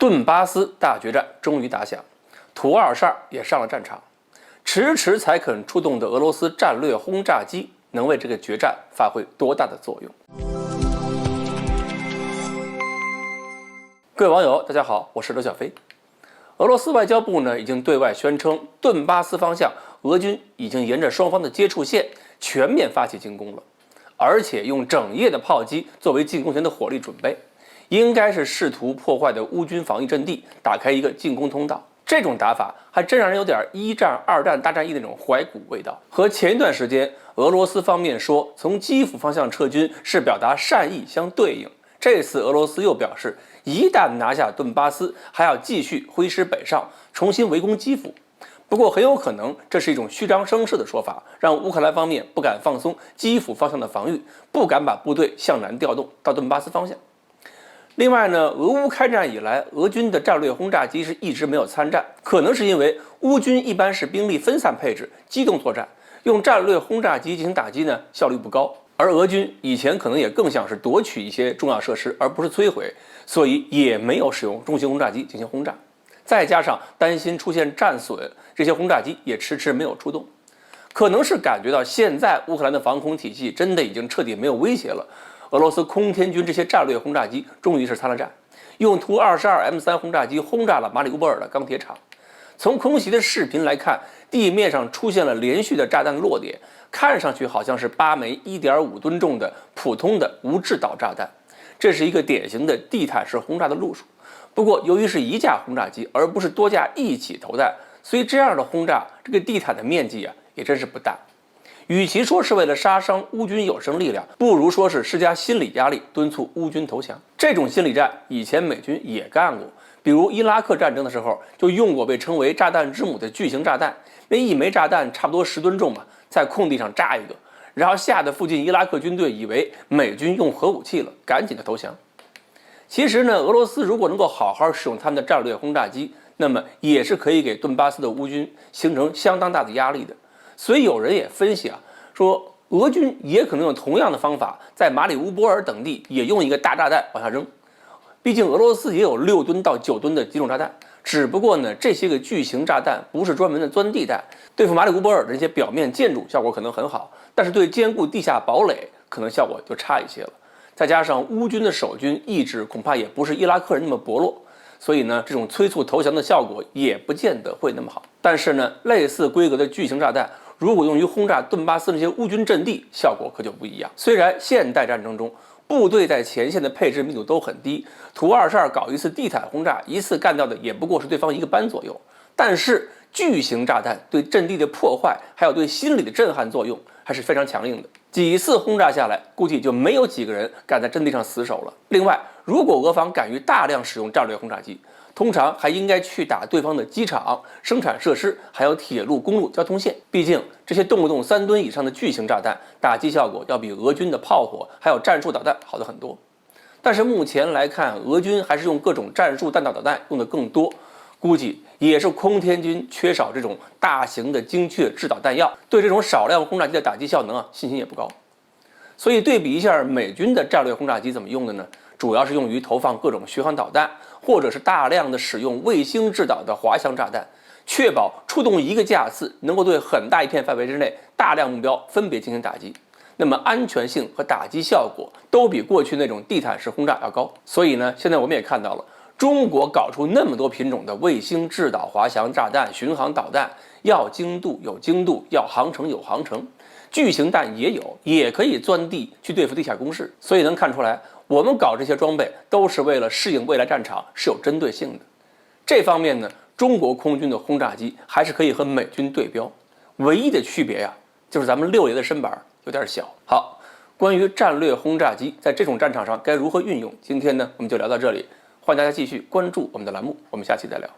顿巴斯大决战终于打响，图22也上了战场，迟迟才肯出动的俄罗斯战略轰炸机能为这个决战发挥多大的作用？各位网友，大家好，我是刘小飞。俄罗斯外交部呢已经对外宣称，顿巴斯方向俄军已经沿着双方的接触线全面发起进攻了，而且用整夜的炮击作为进攻前的火力准备，应该是试图破坏的乌军防御阵地打开一个进攻通道。这种打法还真让人有点一战、二战、大战役那种怀古味道。和前一段时间俄罗斯方面说从基辅方向撤军是表达善意相对应，这次俄罗斯又表示，一旦拿下顿巴斯，还要继续挥师北上，重新围攻基辅。不过很有可能这是一种虚张声势的说法，让乌克兰方面不敢放松基辅方向的防御，不敢把部队向南调动到顿巴斯方向。另外呢，俄乌开战以来，俄军的战略轰炸机是一直没有参战，可能是因为乌军一般是兵力分散配置，机动作战，用战略轰炸机进行打击呢，效率不高。而俄军以前可能也更像是夺取一些重要设施，而不是摧毁，所以也没有使用重型轰炸机进行轰炸。再加上担心出现战损，这些轰炸机也迟迟没有出动。可能是感觉到现在乌克兰的防空体系真的已经彻底没有威胁了，俄罗斯空天军这些战略轰炸机终于是参了战，用图22 M3 轰炸机轰炸了马里乌波尔的钢铁厂。从空袭的视频来看，地面上出现了连续的炸弹落点，看上去好像是8枚 1.5 吨重的普通的无制导炸弹，这是一个典型的地毯式轰炸的路数。不过由于是一架轰炸机而不是多架一起投弹，所以这样的轰炸这个地毯的面积也真是不大。与其说是为了杀伤乌军有生力量，不如说是施加心理压力，敦促乌军投降。这种心理战以前美军也干过，比如伊拉克战争的时候就用过被称为炸弹之母的巨型炸弹，那一枚炸弹差不多10吨重嘛，在空地上炸一个，然后吓得附近伊拉克军队以为美军用核武器了，赶紧的投降。其实呢，俄罗斯如果能够好好使用他们的战略轰炸机，那么也是可以给顿巴斯的乌军形成相当大的压力的。所以有人也分析说俄军也可能用同样的方法，在马里乌波尔等地也用一个大炸弹往下扔。毕竟俄罗斯也有6吨到9吨的机动炸弹，只不过呢，这些个巨型炸弹不是专门的钻地弹，对付马里乌波尔的这些表面建筑效果可能很好，但是对坚固地下堡垒可能效果就差一些了。再加上乌军的守军意志恐怕也不是伊拉克人那么薄弱，所以呢，这种催促投降的效果也不见得会那么好。但是呢，类似规格的巨型炸弹如果用于轰炸顿巴斯那些乌军阵地，效果可就不一样。虽然现代战争中部队在前线的配置密度都很低，图22搞一次地毯轰炸，一次干掉的也不过是对方一个班左右，但是巨型炸弹对阵地的破坏还有对心理的震撼作用还是非常强硬的。几次轰炸下来，估计就没有几个人敢在阵地上死守了。另外，如果俄方敢于大量使用战略轰炸机，通常还应该去打对方的机场、生产设施，还有铁路、公路交通线。毕竟这些动不动3吨以上的巨型炸弹，打击效果要比俄军的炮火还有战术导弹好得很多。但是目前来看，俄军还是用各种战术弹道导弹用的更多，估计也是空天军缺少这种大型的精确制导弹药，对这种少量轰炸机的打击效能信心也不高。所以对比一下美军的战略轰炸机怎么用的呢？主要是用于投放各种巡航导弹，或者是大量的使用卫星制导的滑翔炸弹，确保出动一个架次能够对很大一片范围之内大量目标分别进行打击。那么安全性和打击效果都比过去那种地毯式轰炸要高。所以呢，现在我们也看到了，中国搞出那么多品种的卫星制导滑翔炸弹、巡航导弹，要精度有精度，要航程有航程，巨型弹也有，也可以钻地去对付地下工事。所以能看出来，我们搞这些装备都是为了适应未来战场，是有针对性的。这方面呢，中国空军的轰炸机还是可以和美军对标，唯一的区别就是咱们6爷的身板有点小。好，关于战略轰炸机在这种战场上该如何运用，今天呢我们就聊到这里，欢迎大家继续关注我们的栏目，我们下期再聊。